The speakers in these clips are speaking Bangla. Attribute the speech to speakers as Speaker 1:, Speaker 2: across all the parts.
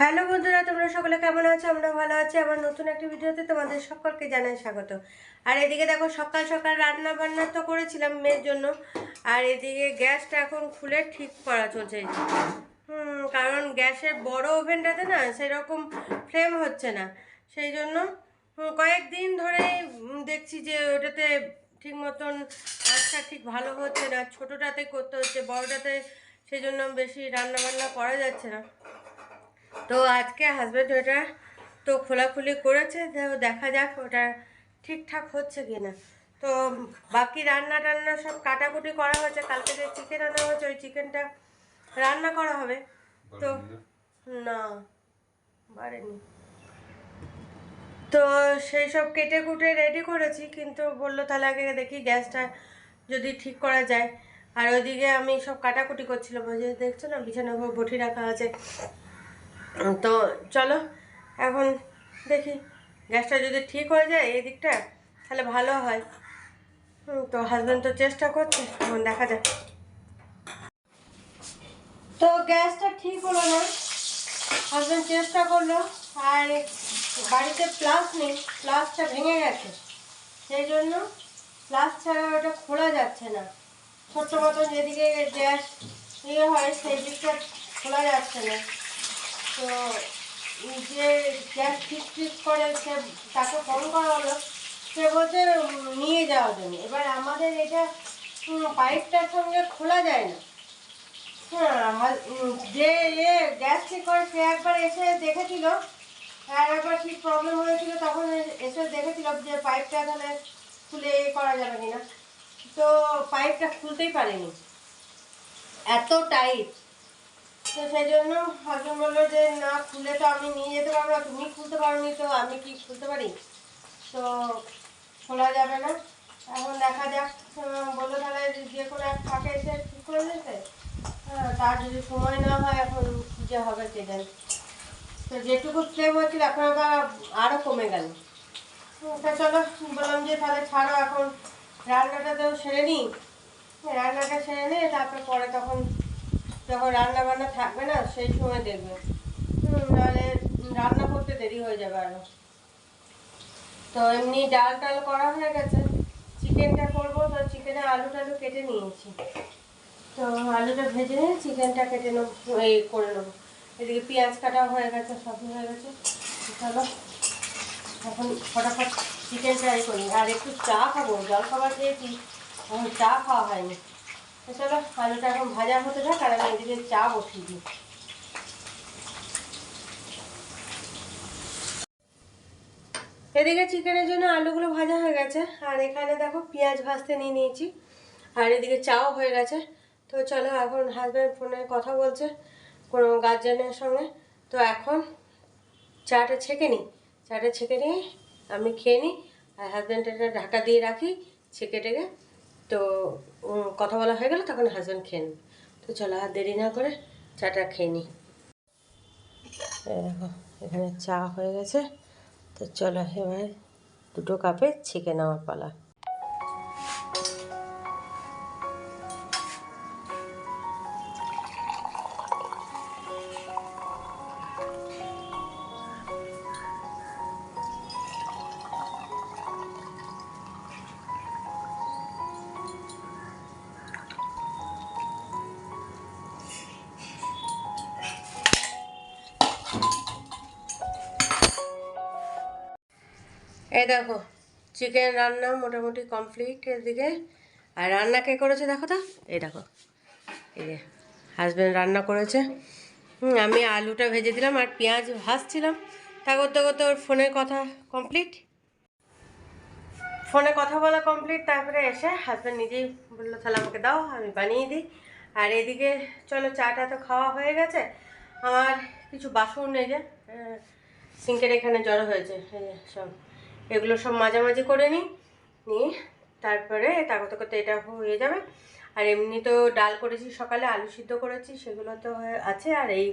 Speaker 1: হ্যালো বন্ধুরা, তোমরা সকলে কেমন আছো? আমরা ভালো আছি। আমার নতুন একটা ভিডিওতে তোমাদের সকলকে জানাই স্বাগত। আর এদিকে দেখো, সকাল সকাল রান্না বান্না তো করেছিলাম মেয়ের জন্য, আর এদিকে গ্যাসটা এখন খুলে ঠিক করা চলছে। কারণ গ্যাসের বড় ওভেনটাতে না সেরকম ফ্লেম হচ্ছে না, সেই জন্য কয়েকদিন ধরে দেখছি যে ওটাতে ঠিক মতন আঁচটা ঠিক ভালো হচ্ছে না। ছোটোটাতে করতে হচ্ছে, বড়োটাতে সেই জন্য বেশি রান্না বান্না করা যাচ্ছে না। তো আজকে হাজব্যান্ড ওটা তো খোলাখুলি করেছে, দেখা যাক ওটা ঠিকঠাক হচ্ছে কি না। তো বাকি রান্না টান্না সব কাটাকুটি করা হয়েছে। কালকে যে চিকেন আনা হয়েছে ওই চিকেনটা রান্না করা হবে। তো না, বাড়েনি। তো সেই সব কেটে কুটে রেডি করেছি, কিন্তু বললো তাহলে আগে দেখি গ্যাসটা যদি ঠিক করা যায়। আর ওইদিকে আমি সব কাটাকুটি করছিলাম, ওই যে দেখছো না বিছানা বটি রাখা আছে। তো চলো এখন দেখি গ্যাসটা যদি ঠিক হয়ে যায় এই দিকটা তাহলে ভালো হয়। তো হাজব্যান্ড তো চেষ্টা করছে, এখন দেখা যাক। তো গ্যাসটা ঠিক হলো না, হাজব্যান্ড চেষ্টা করলো, আর বাড়িতে প্লাস নেই, প্লাসটা ভেঙে গেছে, সেই জন্য প্লাস ছাড়া ওটা খোলা যাচ্ছে না। ছোট্ট মতন যেদিকে গ্যাস ইয়ে হয় সেই দিকটা খোলা যাচ্ছে না। তো যে গ্যাস ঠিক করে সে তাকে ফোন করা হলো, সে বলছে নিয়ে যাওয়ার জন্য। এবার আমাদের এটা পাইপটার সঙ্গে খোলা যায় না। হ্যাঁ, আমার যে গ্যাস ঠিক করে সে একবার এসে দেখেছিল, আর একবার ঠিক প্রবলেম হয়েছিল, তখন এসে দেখেছিল যে পাইপটা তাহলে খুলে করা যাবে কিনা। তো পাইপটা খুলতেই পারেনি, এত টাইট। তো সেই জন্য হাজবেন্ড বললো যে না, খুলে তো আমি নিয়ে যেতে পারবো না, তুমি খুলতে পারোনি তো আমি কি খুলতে পারি, তো খোলা যাবে না। এখন দেখা যাক, বললো তাহলে যে কোনো এক ফাঁকে এসে ঠিক করে দিতে। হ্যাঁ, তার যদি সময় না হয় এখন কী যে হবে কে জানি। তো যেটুকু ফ্লেম হচ্ছিল এখন আবার আরও কমে গেল। তা চলো, বললাম যে তাহলে ছাড়ো, এখন রান্নাটা তো সেরে নিই, রান্নাটা সেরে নিয়ে তারপরে পরে তখন যখন রান্না বান্না থাকবে না সেই সময় দেখবে, নাহলে রান্না করতে দেরি হয়ে যাবে আরও। তো এমনি ডাল টাল করা হয়ে গেছে, চিকেনটা করবো। তো চিকেনে আলু টালু কেটে নিয়েছি, তো আলুটা ভেজে নিয়ে চিকেনটা কেটে নেবো, এই করে নেবো। এদিকে পেঁয়াজ কাটা হয়ে গেছে, সবই হয়ে গেছে। চলো এখন ফটাফট চিকেন ফ্রাই করি। আর একটু চা খাবো, জল খাবার খেয়েছি, এখন চা খাওয়া হয়নি। তো চলো আলুটা এখন ভাজা হতে থাক, আর আমি এদিকে চা বসিয়ে দিই। এদিকে চিকেনের জন্য আলুগুলো ভাজা হয়ে গেছে, আর এখানে দেখো পেঁয়াজ ভাজতে নিয়ে নিয়েছি, আর এদিকে চাও হয়ে গেছে। তো চলো এখন হাজব্যান্ড ফোনে কথা বলছে কোনো গার্জেনের সঙ্গে। তো এখন চাটা ছেঁকে নিই, চাটা ছেঁকে নিয়ে আমি খেয়ে নিই, আর হাজব্যান্ডটা ঢাকা দিয়ে রাখি ছেঁকে টেকে। তো কথা বলা হয়ে গেল, তখন হাজব্যান্ড খেয়ে নিই। তো চলো আর দেরি না করে চাটা খেয়ে নিই। দেখো এখানে চা হয়ে গেছে, তো চলো এবার দুটো কাপে ছেঁকে নেওয়ার পালা। এই দেখো চিকেন রান্না মোটামুটি কমপ্লিট এদিকে। আর রান্না কে করেছে দেখো তো, এই দেখো এই যে হাজব্যান্ড রান্না করেছে। আমি আলুটা ভেজে দিলাম আর পেঁয়াজ ভাজছিলাম। তা করতে করতে ওর ফোনে কথা কমপ্লিট, ফোনে কথা বলা কমপ্লিট। তারপরে এসে হাজব্যান্ড নিজেই বললো তাহলে আমাকে দাও, আমি বানিয়ে দিই। আর এদিকে চলো চাটা তো খাওয়া হয়ে গেছে, আমার কিছু বাসন নেই যে সিঙ্কের এখানে জড়ো হয়েছে, সব এগুলো সব মাঝামাঝি করে নিই, নিয়ে তারপরে তা করতে করতে এটা হয়ে যাবে। আর এমনি তো ডাল করেছি সকালে, আলু সিদ্ধ করেছি, সেগুলো তো আছে। আর এই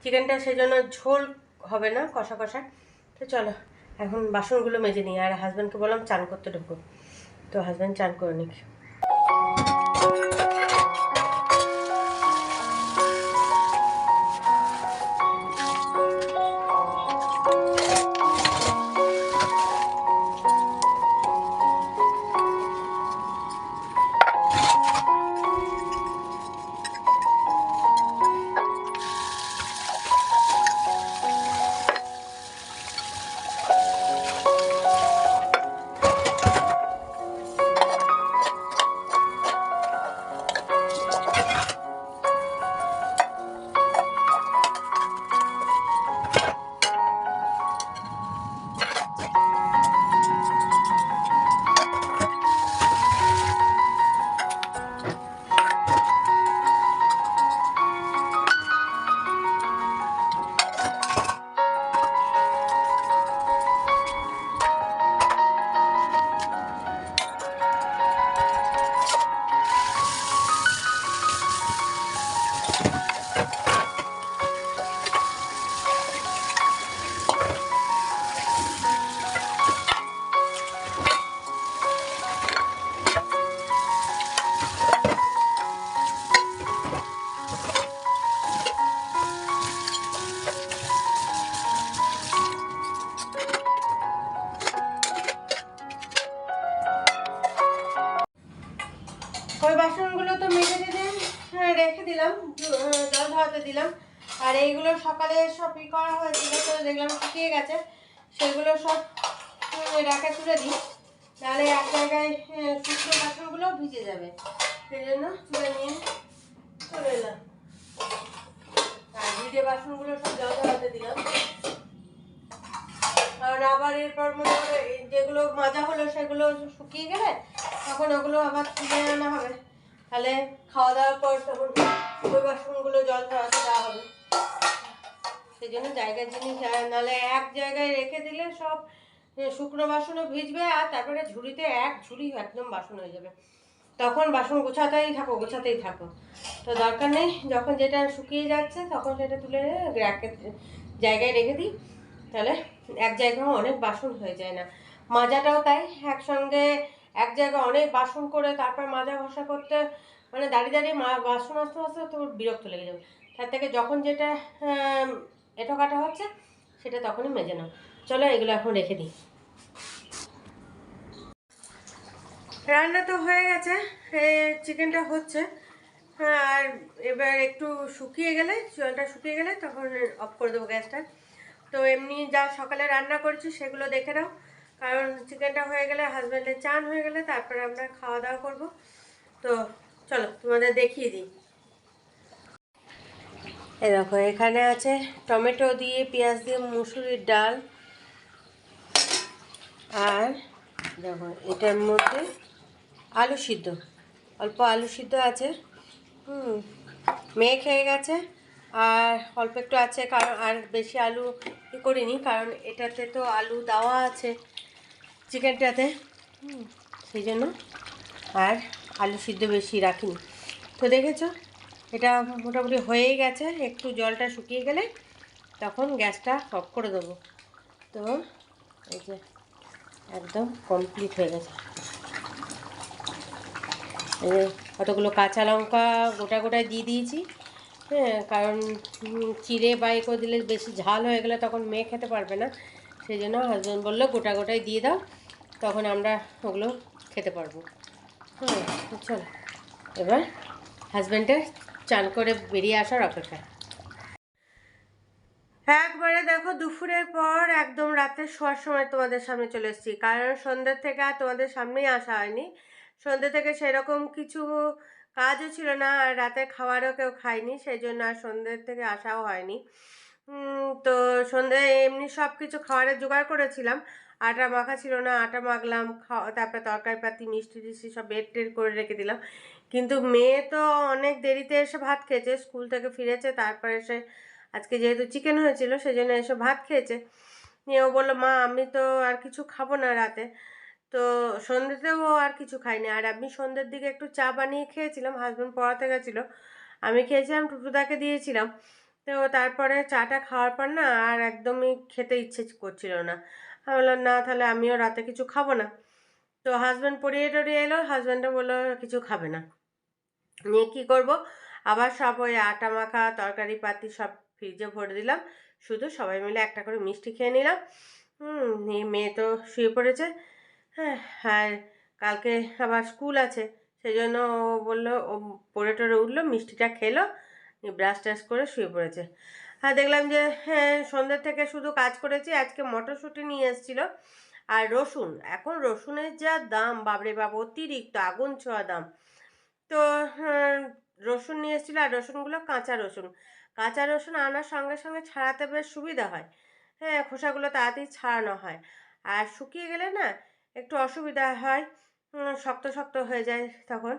Speaker 1: চিকেনটা সেজন্য ঝোল হবে না, কষা কষা। তো চলো এখন বাসনগুলো মেজে নিই। আর হাজব্যান্ডকে বললাম চান করতে ঢুকো, তো হাজব্যান্ড চান করে নিক। ওই বাসনগুলো তো মেজে টেজে রেখে দিলাম, জল ধরাতে দিলাম। আর এইগুলো সকালে সব করা হয়েছিল, তো দেখলাম শুকিয়ে গেছে, সেগুলো সব রেখে তুলে দিই, তাহলে এক জায়গায় শুকনো বাসনগুলোও ভিজে যাবে। সেই জন্য তুলে নিয়ে চলে এলাম। আর ভিজে বাসনগুলো সব জল ধরাতে দিলাম। কারণ আবার এরপর মনে করে যেগুলো মাজা হলো সেগুলো শুকিয়ে গেলে তখন ওগুলো আবার তুলে আনা হবে, তাহলে খাওয়া দাওয়ার পর তখন ওই বাসনগুলো জল ধরাতে দেওয়া হবে। সেই জন্য জায়গার জিনিস, নাহলে এক জায়গায় রেখে দিলে সব শুকনো বাসনও ভিজবে, আর তারপরে ঝুড়িতে এক ঝুড়ি একদম বাসন হয়ে যাবে, তখন বাসন গোছাতেই থাকো। তো দরকার নেই, যখন যেটা শুকিয়ে যাচ্ছে তখন সেটা তুলে জায়গায় রেখে দিই, তাহলে এক জায়গায় অনেক বাসন হয়ে যায় না। মাজাটাও তাই, একসঙ্গে এক জায়গায় অনেক বাসন করে তারপর মাজা ঘষা করতে মানে দাঁড়িয়ে বাসন আসতে আসতে তো বিরক্ত লেগে যাবে। তার থেকে যখন যেটা এটো কাটা হচ্ছে সেটা তখনই মেজে নাও। চলো এগুলো এখন রেখে দিই। রান্না তো হয়ে গেছে, চিকেনটা হচ্ছে, আর এবার একটু শুকিয়ে গেলে, জলটা শুকিয়ে গেলে তখন অফ করে দেবো গ্যাসটা। তো এমনি যা সকালে রান্না করেছি সেগুলো দেখে নাও, কারণ চিকেনটা হয়ে গেলে, হাজব্যান্ডের চান হয়ে গেলে তারপরে আমরা খাওয়া দাওয়া করবো। তো চলো তোমাদের দেখিয়ে দিই। এই দেখো, এখানে আছে টমেটো দিয়ে পেঁয়াজ দিয়ে মুসুরির ডাল, আর দেখো এটার মধ্যে আলু সিদ্ধ, অল্প আলু সিদ্ধ আছে, মেয়ে খেয়ে গেছে, আর অল্প একটু আছে, কারণ আর বেশি আলু করিনি, কারণ এটাতে তো আলু দেওয়া আছে চিকেনটাতে, সেই জন্য আর আলু সিদ্ধ বেশি রাখিনি। তো দেখেছো এটা মোটামুটি হয়েই গেছে, একটু জলটা শুকিয়ে গেলে তখন গ্যাসটা অফ করে দেবো। তো এই যে একদম কমপ্লিট হয়ে গেছে। এই যে কতগুলো কাঁচা লঙ্কা গোটায় দিয়ে দিয়েছি, হ্যাঁ, কারণ চিড়ে বাই করে দিলে বেশি ঝাল হয়ে গেলে তখন মেয়ে খেতে পারবে না, সেই জন্য হাজব্যান্ড বললো গোটায় দিয়ে দাও, তখন আমরা ওগুলো খেতে পারবো। হ্যাঁ, চলো এবার হাজব্যান্ডের চান করে বেরিয়ে আসার অপেক্ষায়। একবারে দেখো দুপুরের পর একদম রাতে শোয়ার সময় তোমাদের সামনে চলে এসেছি, কারণ সন্ধ্যের থেকে আর তোমাদের সামনেই আসা হয়নি। সন্ধ্যে থেকে সেরকম কিছু কাজও ছিল না, আর রাতে খাবারও কেউ খায়নি, সেই জন্য আর সন্ধ্যের থেকে আসাও হয়নি। তো সন্ধ্যায় এমনি সব কিছু খাবারের জোগাড় করেছিলাম, আটা মাখা ছিল না, আটা মাখলাম, তারপরে তরকারি পাতি মিষ্টি টিষ্টি সব বেড টেড করে রেখে দিলাম। কিন্তু মেয়ে তো অনেক দেরিতে এসে ভাত খেয়েছে, স্কুল থেকে ফিরেছে, তারপরে এসে আজকে যেহেতু চিকেন হয়েছিল সেই জন্য এসে ভাত খেয়েছে। নিয়ে ও বললো, মা আমি তো আর কিছু খাবো না রাতে। তো সন্ধ্যেতেও আর কিছু খাইনি, আর আমি সন্ধ্যের দিকে একটু চা বানিয়ে খেয়েছিলাম, হাজব্যান্ড পড়াতে গেছিলো, আমি খেয়েছিলাম, টুটুদাকে দিয়েছিলাম। তো তারপরে চাটা খাওয়ার পর না আর একদমই খেতে ইচ্ছে করছিল না, আমি বললাম না তাহলে আমিও রাতে কিছু খাবো না। তো হাজব্যান্ড পড়িয়ে টড়িয়ে এলো, হাজব্যান্ডও বললো কিছু খাবে না। নিয়ে কী করবো, আবার সব ওই আটা মাখা তরকারি পাতি সব ফ্রিজে ভরে দিলাম, শুধু সবাই মিলে একটা করে মিষ্টি খেয়ে নিলাম। মেয়ে তো শুয়ে পড়েছে, হ্যাঁ, আর কালকে আবার স্কুল আছে, সেই জন্য ও বললো, ও পড়ে টড়ে উঠলো, মিষ্টিটা খেলো, ব্রাশ ট্রাশ করে শুয়ে পড়েছে। আর দেখলাম যে হ্যাঁ সন্ধ্যের থেকে শুধু কাজ করেছি, আজকে মটরশুঁটি নিয়ে এসেছিলো, আর রসুন, এখন রসুনের যা দাম বাবরে বাব, অতিরিক্ত আগুন ছোঁয়া দাম। তো রসুন নিয়ে এসেছিলো, আর রসুনগুলো কাঁচা রসুন আনার সঙ্গে সঙ্গে ছাড়াতে বেশ সুবিধা হয়। হ্যাঁ, খোসাগুলো তাড়াতাড়ি ছাড়ানো হয়। আর শুকিয়ে গেলে না একটু অসুবিধা হয়, শক্ত শক্ত হয়ে যায় তখন।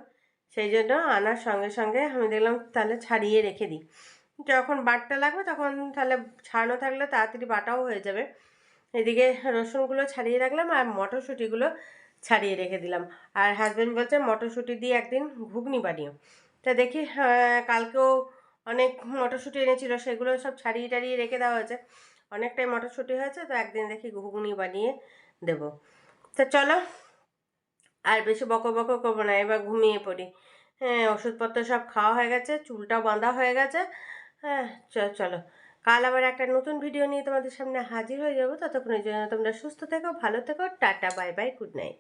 Speaker 1: সেই জন্য আনার সঙ্গে সঙ্গে আমি দেখলাম তাহলে ছাড়িয়ে রেখে দিই, যখন বাটতে লাগবে তখন তাহলে ছাড়ানো থাকলে তাড়াতাড়ি বাটাও হয়ে যাবে। এদিকে রসুনগুলো ছাড়িয়ে রাখলাম আর মটরশুঁটিগুলো ছাড়িয়ে রেখে দিলাম। আর হাজব্যান্ড বলছে মটরশুঁটি দিয়ে একদিন ঘুগনি বানিও। তা দেখি, কালকেও অনেক মটরশুঁটি এনেছিল, সেগুলো সব ছাড়িয়ে টাড়িয়ে রেখে দেওয়া হয়েছে, অনেকটাই মটরশুঁটি হয়েছে, তো একদিন দেখি ঘুগনি বানিয়ে দেব। তা চলো আর বেশি বকো বকো করবো না, এবার ঘুমিয়ে পড়ি। হ্যাঁ, ওষুধপত্র সব খাওয়া হয়ে গেছে, চুলটাও বাঁধা হয়ে গেছে। হ্যাঁ, চলো, কাল আবার একটা নতুন ভিডিও নিয়ে তোমাদের সামনে হাজির হয়ে যাবো। ততক্ষণের জন্য তোমরা সুস্থ থেকো, ভালো থেকো, tata, bye bye, good night.